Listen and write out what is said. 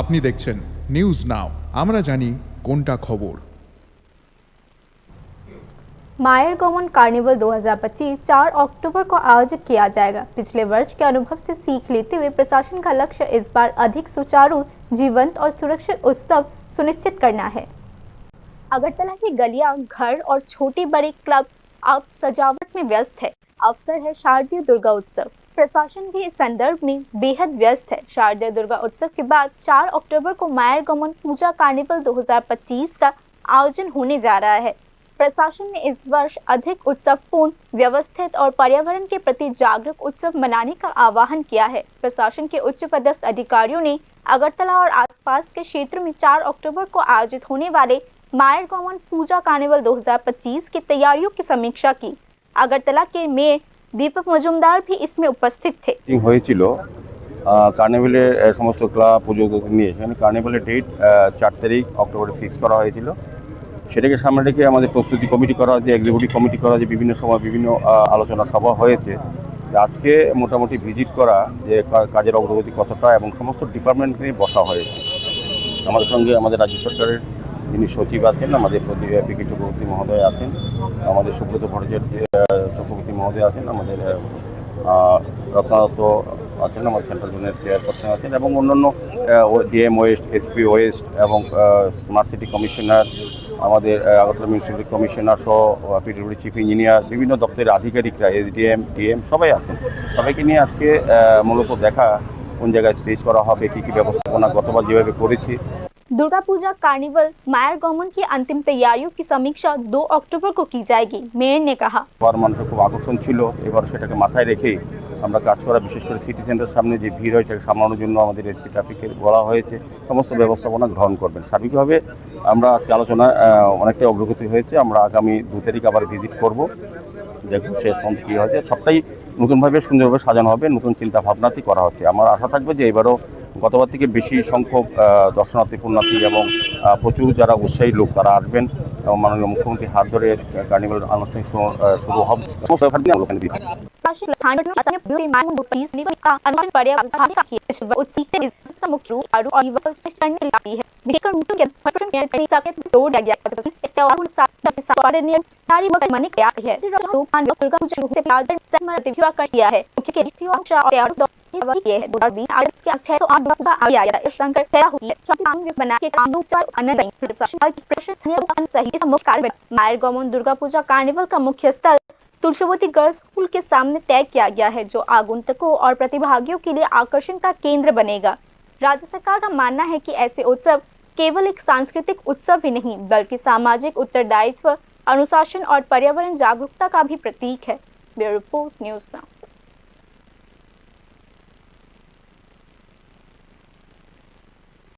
আপনি দেখছেন news now, আমরা জানি কোনটা খবর। मायर गमन कार्निवल 2025 4 अक्टूबर को आयोजित किया जाएगा। पिछले वर्ष के अनुभव से सीख लेते हुए प्रशासन का लक्ष्य इस बार अधिक सुचारू, जीवंत और सुरक्षित उत्सव सुनिश्चित करना है। अगरतला की गलियां, घर और छोटे बड़े क्लब अब सजावट में व्यस्त है। अवसर है शारदीय दुर्गा उत्सव। प्रशासन भी इस संदर्भ में बेहद व्यस्त है। शारदीय दुर्गा उत्सव के बाद 4 अक्टूबर को मायर गमन पूजा कार्निवल 2025 का आयोजन होने जा रहा है। प्रशासन ने इस वर्ष अधिक उत्सवपूर्ण, व्यवस्थित और पर्यावरण के प्रति जागरूक उत्सव मनाने का आह्वान किया है। प्रशासन के उच्च पदस्थ अधिकारियों ने अगरतला और आसपास के क्षेत्र में 4 अक्टूबर को आयोजित होने वाले मायर गमन पूजा कार्निवल 2025 की तैयारियों की समीक्षा की। अगरतला के मेयर दीपक मजुमदार भी इसमें उपस्थित थे। कार्निवलेर समस्त क्लाब পুজোকে নিয়ে সেখানে कार्निवलेर डेट 4 তারিখ অক্টোবরে ফিক্স করা হয়েছিল। সেটাকে সামনে রেখে আমাদের প্রস্তুতি কমিটি করা হয়েছে, এক্সিকিউটিভ কমিটি করা হয়েছে, বিভিন্ন সময় বিভিন্ন আলোচনা সভা হয়েছে। আজকে মোটামুটি ভিজিট করা যে কাজের অগ্রগতি কতটা এবং সমস্ত ডিপার্টমেন্ট নিয়ে বসা হয়েছে। আমাদের সঙ্গে আমাদের রাজ্য সরকারের যিনি সচিব আছেন, আমাদের পিকে চক্রবর্তী মহোদয় আছেন, আমাদের সুব্রত ভট্টাচার্য চক্রবর্তী মহোদয় আছেন, আমাদের রত্নাদত্ত আছেন, আমাদের সেন্ট্রাল জোনের চেয়ারপারসন আছেন এবং অন্যান্য ডিএম ওয়েস্ট, এসপি ওয়েস্ট এবং স্মার্ট সিটি কমিশনার, আমাদের আগরতলা মিউনিসিপ্যালিটি কমিশনার সহ পিডব্লিউডি চিফ ইঞ্জিনিয়ার, বিভিন্ন দপ্তরের আধিকারিকরা, এসডিএম, ডিএম সবাই আছেন। সবাইকে নিয়ে আজকে মূলত দেখা কোন জায়গায় স্টেজ করা হবে, কী কী ব্যবস্থাপনা গতবার যেভাবে করেছি। दुर्गा पूजा कार्निवल मायर गमन की अंतिम तैयारियों की समीक्षा 2 अक्टूबर को की जाएगी। मेयर ने कहा, মানুষের খুব আকর্ষণ ছিল, এবার সেটাকে মাথায় রেখেই আমরা কাজ করা, বিশেষ করে সিটি সেন্টার সামনে যে ভিড় হয় সেটাকে সামলানোর জন্য আমাদের এসপি ট্রাফিকের বলা হয়েছে সমস্ত ব্যবস্থাপনা গ্রহণ করবেন। সার্বিকভাবে আমরা আজকে আলোচনায় অনেকটাই অগ্রগতি হয়েছে। আমরা আগামী 2 তারিখ আবার ভিজিট করব, দেখুন শেষ পর্যন্ত কী হয়েছে। সবটাই নতুনভাবে সুন্দরভাবে সাজানো হবে, নতুন চিন্তা ভাবনাতেই করা হচ্ছে। আমার আশা থাকবে যে এবারও গতবার থেকে বেশি সংখ্যক দর্শনার্থী, পুণ্যার্থী এবং প্রচুর যারা উৎসাহী লোক তারা আসবেন এবং মাননীয় মুখ্যমন্ত্রীর হাত ধরে কার্নিভাল আনুষ্ঠানিক শুরু হবে। मायर गमन दुर्गा पूजा कार्निवल का मुख्य स्थल तुलसीवती गर्ल्स स्कूल के सामने तय किया गया है, जो आगंतुकों और प्रतिभागियों के लिए आकर्षण का केंद्र बनेगा। राज्य सरकार का मानना है कि ऐसे उत्सव केवल एक सांस्कृतिक उत्सव ही नहीं, बल्कि सामाजिक उत्तरदायित्व, अनुशासन और पर्यावरण जागरूकता का भी प्रतीक है। Bureau report, news now.